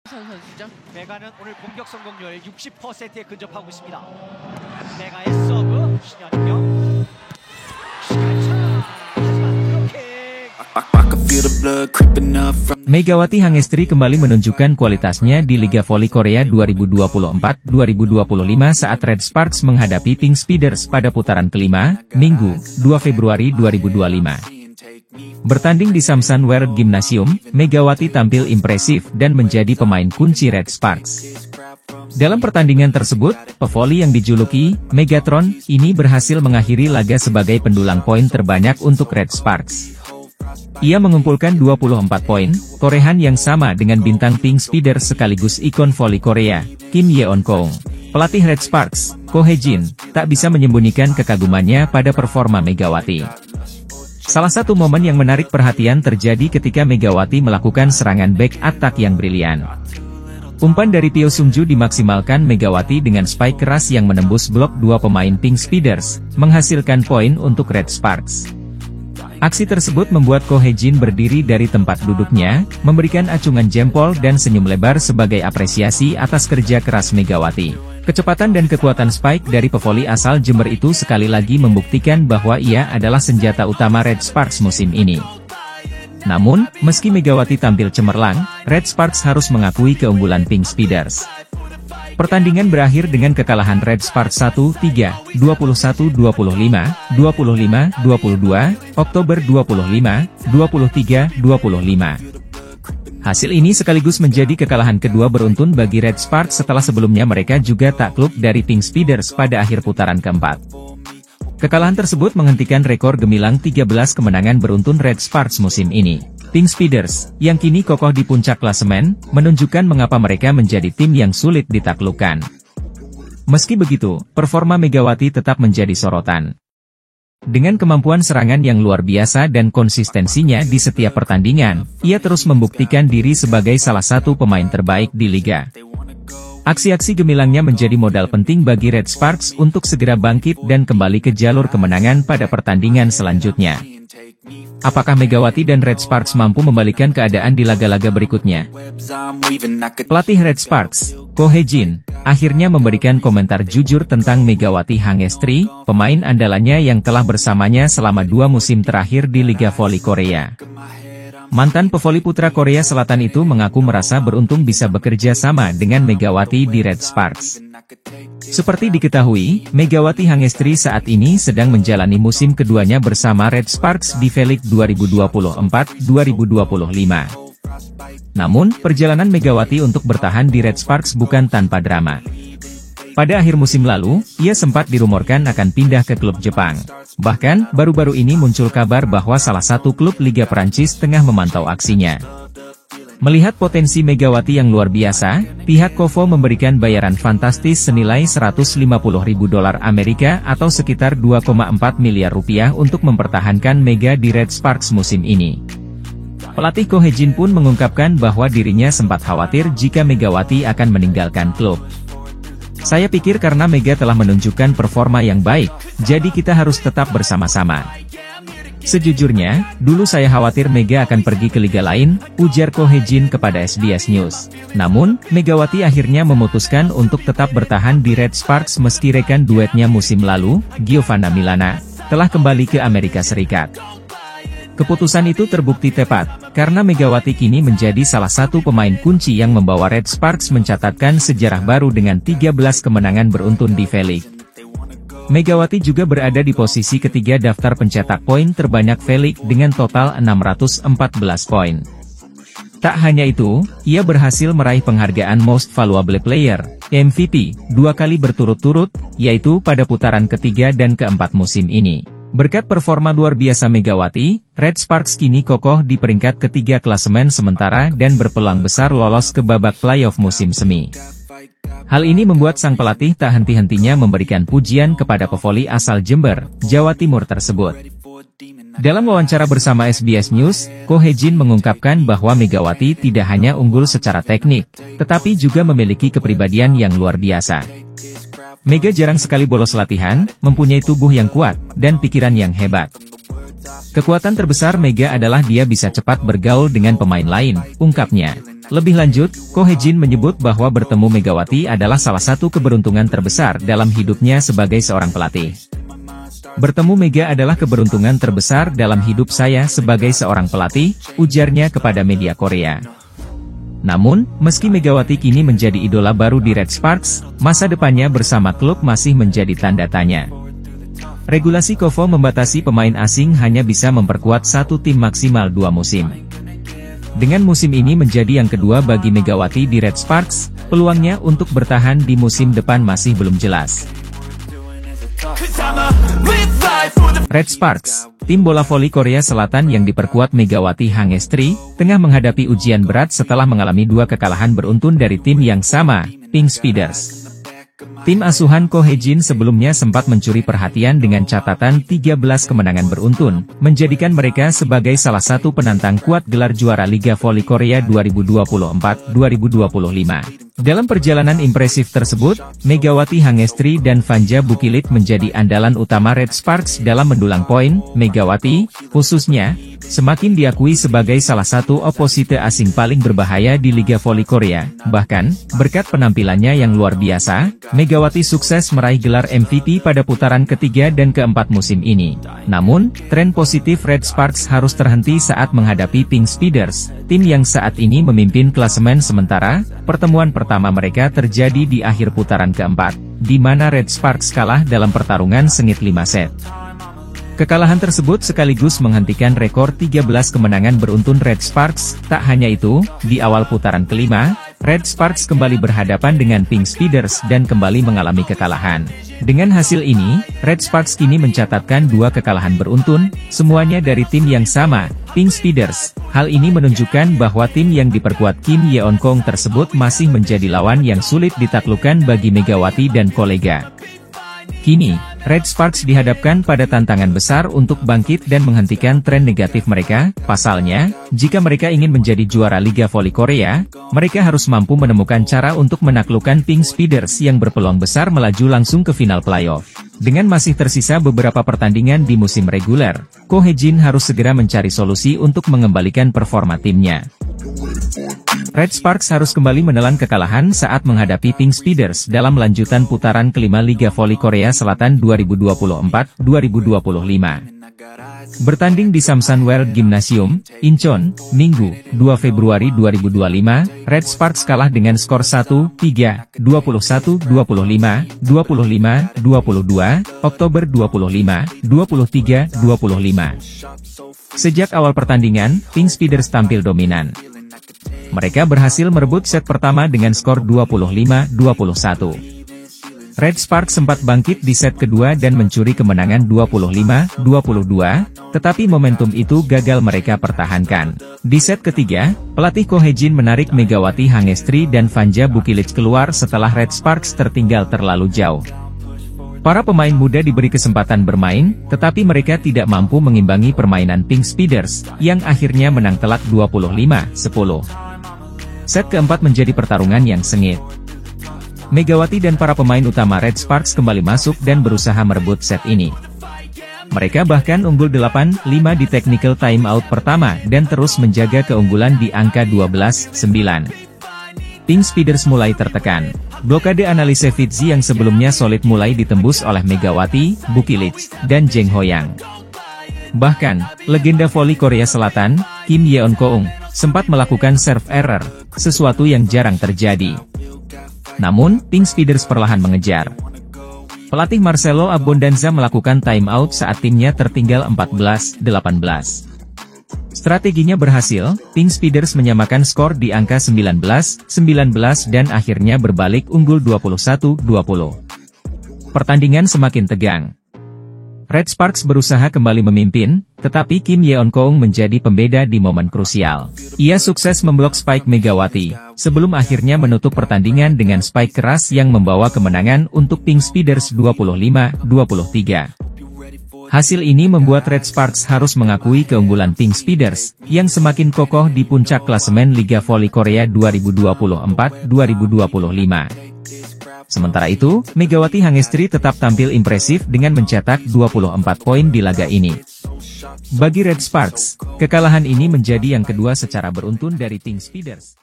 선수죠. 메가는 오늘 공격 성공률 60%에 근접하고 있습니다. 메가의 서브 신현경 시간차 하지만 그렇게 Megawati Hangestri kembali menunjukkan kualitasnya di Liga Voli Korea 2024-2025 saat Red Sparks menghadapi Pink Speeders pada putaran kelima, Minggu, 2 Februari 2025. Bertanding di Samsan World Gymnasium, Megawati tampil impresif dan menjadi pemain kunci Red Sparks. Dalam pertandingan tersebut, pevoli yang dijuluki Megatron ini berhasil mengakhiri laga sebagai pendulang poin terbanyak untuk Red Sparks. Ia mengumpulkan 24 poin, torehan yang sama dengan bintang Pink Speeders sekaligus ikon voli Korea, Kim Yeon-kong. Pelatih Red Sparks, Ko Hae-jin, tak bisa menyembunyikan kekagumannya pada performa Megawati. Salah satu momen yang menarik perhatian terjadi ketika Megawati melakukan serangan back attack yang brilian. Umpan dari Pyo Sung-ju dimaksimalkan Megawati dengan spike keras yang menembus blok dua pemain Pink Speeders, menghasilkan poin untuk Red Sparks. Aksi tersebut membuat Ko Hae-jin berdiri dari tempat duduknya, memberikan acungan jempol dan senyum lebar sebagai apresiasi atas kerja keras Megawati. Kecepatan dan kekuatan spike dari pevoli asal Jember itu sekali lagi membuktikan bahwa ia adalah senjata utama Red Sparks musim ini. Namun, meski Megawati tampil cemerlang, Red Sparks harus mengakui keunggulan Pink Speeders. Pertandingan berakhir dengan kekalahan Red Sparks 1-3, 21-25, 25-22, Oktober 25, 23-25. Hasil ini sekaligus menjadi kekalahan kedua beruntun bagi Red Sparks setelah sebelumnya mereka juga takluk dari Pink Speeders pada akhir putaran keempat. Kekalahan tersebut menghentikan rekor gemilang 13 kemenangan beruntun Red Sparks musim ini. Pink Speeders, yang kini kokoh di puncak klasemen, menunjukkan mengapa mereka menjadi tim yang sulit ditaklukkan. Meski begitu, performa Megawati tetap menjadi sorotan. Dengan kemampuan serangan yang luar biasa dan konsistensinya di setiap pertandingan, ia terus membuktikan diri sebagai salah satu pemain terbaik di liga. Aksi-aksi gemilangnya menjadi modal penting bagi Red Sparks untuk segera bangkit dan kembali ke jalur kemenangan pada pertandingan selanjutnya. Apakah Megawati dan Red Sparks mampu membalikkan keadaan di laga-laga berikutnya? Pelatih Red Sparks, Ko Hae-jin, akhirnya memberikan komentar jujur tentang Megawati Hangestri, pemain andalannya yang telah bersamanya selama 2 musim terakhir di Liga Voli Korea. Mantan pevoli putra Korea Selatan itu mengaku merasa beruntung bisa bekerja sama dengan Megawati di Red Sparks. Seperti diketahui, Megawati Hangestri saat ini sedang menjalani musim keduanya bersama Red Sparks di V-League 2024-2025. Namun, perjalanan Megawati untuk bertahan di Red Sparks bukan tanpa drama. Pada akhir musim lalu, ia sempat dirumorkan akan pindah ke klub Jepang. Bahkan, baru-baru ini muncul kabar bahwa salah satu klub Liga Prancis tengah memantau aksinya. Melihat potensi Megawati yang luar biasa, pihak Kovo memberikan bayaran fantastis senilai $150.000 Amerika atau sekitar 2,4 miliar rupiah untuk mempertahankan Mega di Red Sparks musim ini. Pelatih Ko Hae-jin pun mengungkapkan bahwa dirinya sempat khawatir jika Megawati akan meninggalkan klub. Saya pikir karena Mega telah menunjukkan performa yang baik, jadi kita harus tetap bersama-sama. Sejujurnya, dulu saya khawatir Mega akan pergi ke liga lain, ujar Ko Hae-jin kepada SBS News. Namun, Megawati akhirnya memutuskan untuk tetap bertahan di Red Sparks meski rekan duetnya musim lalu, Giovanna Milana, telah kembali ke Amerika Serikat. Keputusan itu terbukti tepat, karena Megawati kini menjadi salah satu pemain kunci yang membawa Red Sparks mencatatkan sejarah baru dengan 13 kemenangan beruntun di V-League. Megawati juga berada di posisi ketiga daftar pencetak poin terbanyak V-League dengan total 614 poin. Tak hanya itu, ia berhasil meraih penghargaan Most Valuable Player, MVP, 2 kali berturut-turut, yaitu pada putaran ketiga dan keempat musim ini. Berkat performa luar biasa Megawati, Red Sparks kini kokoh di peringkat ketiga klasemen sementara dan berpeluang besar lolos ke babak playoff musim semi. Hal ini membuat sang pelatih tak henti-hentinya memberikan pujian kepada pevoli asal Jember, Jawa Timur tersebut. Dalam wawancara bersama SBS News, Ko Hae-jin mengungkapkan bahwa Megawati tidak hanya unggul secara teknik, tetapi juga memiliki kepribadian yang luar biasa. Mega jarang sekali bolos latihan, mempunyai tubuh yang kuat, dan pikiran yang hebat. Kekuatan terbesar Mega adalah dia bisa cepat bergaul dengan pemain lain, ungkapnya. Lebih lanjut, Ko Hye-jin menyebut bahwa bertemu Megawati adalah salah satu keberuntungan terbesar dalam hidupnya sebagai seorang pelatih. Bertemu Mega adalah keberuntungan terbesar dalam hidup saya sebagai seorang pelatih, ujarnya kepada media Korea. Namun, meski Megawati kini menjadi idola baru di Red Sparks, masa depannya bersama klub masih menjadi tanda tanya. Regulasi KOFO membatasi pemain asing hanya bisa memperkuat satu tim maksimal 2 musim. Dengan musim ini menjadi yang kedua bagi Megawati di Red Sparks, peluangnya untuk bertahan di musim depan masih belum jelas. Red Sparks, tim bola voli Korea Selatan yang diperkuat Megawati Hangestri, tengah menghadapi ujian berat setelah mengalami 2 kekalahan beruntun dari tim yang sama, Pink Speeders. Tim asuhan Ko Hye-jin sebelumnya sempat mencuri perhatian dengan catatan 13 kemenangan beruntun, menjadikan mereka sebagai salah satu penantang kuat gelar juara Liga Voli Korea 2024-2025. Dalam perjalanan impresif tersebut, Megawati Hangestri dan Vanja Bukilit menjadi andalan utama Red Sparks dalam mendulang poin. Megawati, khususnya, semakin diakui sebagai salah satu oposite asing paling berbahaya di Liga Voli Korea. Bahkan, berkat penampilannya yang luar biasa, Megawati sukses meraih gelar MVP pada putaran ketiga dan keempat musim ini. Namun, tren positif Red Sparks harus terhenti saat menghadapi Pink Speeders, tim yang saat ini memimpin klasemen sementara. Pertemuan pertama mereka terjadi di akhir putaran keempat, di mana Red Sparks kalah dalam pertarungan sengit 5 set. Kekalahan tersebut sekaligus menghentikan rekor 13 kemenangan beruntun Red Sparks. Tak hanya itu, di awal putaran kelima, Red Sparks kembali berhadapan dengan Pink Speeders dan kembali mengalami kekalahan. Dengan hasil ini, Red Sparks kini mencatatkan 2 kekalahan beruntun, semuanya dari tim yang sama, Pink Speeders. Hal ini menunjukkan bahwa tim yang diperkuat Kim Yeon-kong tersebut masih menjadi lawan yang sulit ditaklukkan bagi Megawati dan kolega. Kini, Red Sparks dihadapkan pada tantangan besar untuk bangkit dan menghentikan tren negatif mereka. Pasalnya, jika mereka ingin menjadi juara Liga Voli Korea, mereka harus mampu menemukan cara untuk menaklukkan Pink Speeders yang berpeluang besar melaju langsung ke final playoff. Dengan masih tersisa beberapa pertandingan di musim reguler, Ko Hye-jin harus segera mencari solusi untuk mengembalikan performa timnya. Red Sparks harus kembali menelan kekalahan saat menghadapi Pink Speeders dalam lanjutan putaran kelima Liga Voli Korea Selatan 2024-2025. Bertanding di Samsan World Gymnasium, Incheon, Minggu, 2 Februari 2025, Red Sparks kalah dengan skor 1-3, 21-25, 25-22, Oktober 25, 23-25. Sejak awal pertandingan, Pink Speeders tampil dominan. Mereka berhasil merebut set pertama dengan skor 25-21. Red Sparks sempat bangkit di set kedua dan mencuri kemenangan 25-22, tetapi momentum itu gagal mereka pertahankan. Di set ketiga, pelatih Ko Hye-jin menarik Megawati Hangestri dan Vanja Bukilit keluar setelah Red Sparks tertinggal terlalu jauh. Para pemain muda diberi kesempatan bermain, tetapi mereka tidak mampu mengimbangi permainan Pink Speeders, yang akhirnya menang telak 25-10. Set keempat menjadi pertarungan yang sengit. Megawati dan para pemain utama Red Sparks kembali masuk dan berusaha merebut set ini. Mereka bahkan unggul 8-5 di technical timeout pertama dan terus menjaga keunggulan di angka 12-9. Pink Speeders mulai tertekan. Blokade analise Fitzy yang sebelumnya solid mulai ditembus oleh Megawati, Bukilit, dan Jeng Hoyang. Bahkan, legenda voli Korea Selatan, Kim Yeon-kong, sempat melakukan serve error, sesuatu yang jarang terjadi. Namun, Pink Speeders perlahan mengejar. Pelatih Marcelo Abondanza melakukan timeout saat timnya tertinggal 14-18. Strateginya berhasil, Pink Speeders menyamakan skor di angka 19-19 dan akhirnya berbalik unggul 21-20. Pertandingan semakin tegang. Red Sparks berusaha kembali memimpin, tetapi Kim Yeon-kong menjadi pembeda di momen krusial. Ia sukses memblok spike Megawati, sebelum akhirnya menutup pertandingan dengan spike keras yang membawa kemenangan untuk Pink Speeders 25-23. Hasil ini membuat Red Sparks harus mengakui keunggulan Pink Speeders, yang semakin kokoh di puncak klasemen Liga Voli Korea 2024-2025. Sementara itu, Megawati Hangestri tetap tampil impresif dengan mencetak 24 poin di laga ini. Bagi Red Sparks, kekalahan ini menjadi yang kedua secara beruntun dari tim Speeders.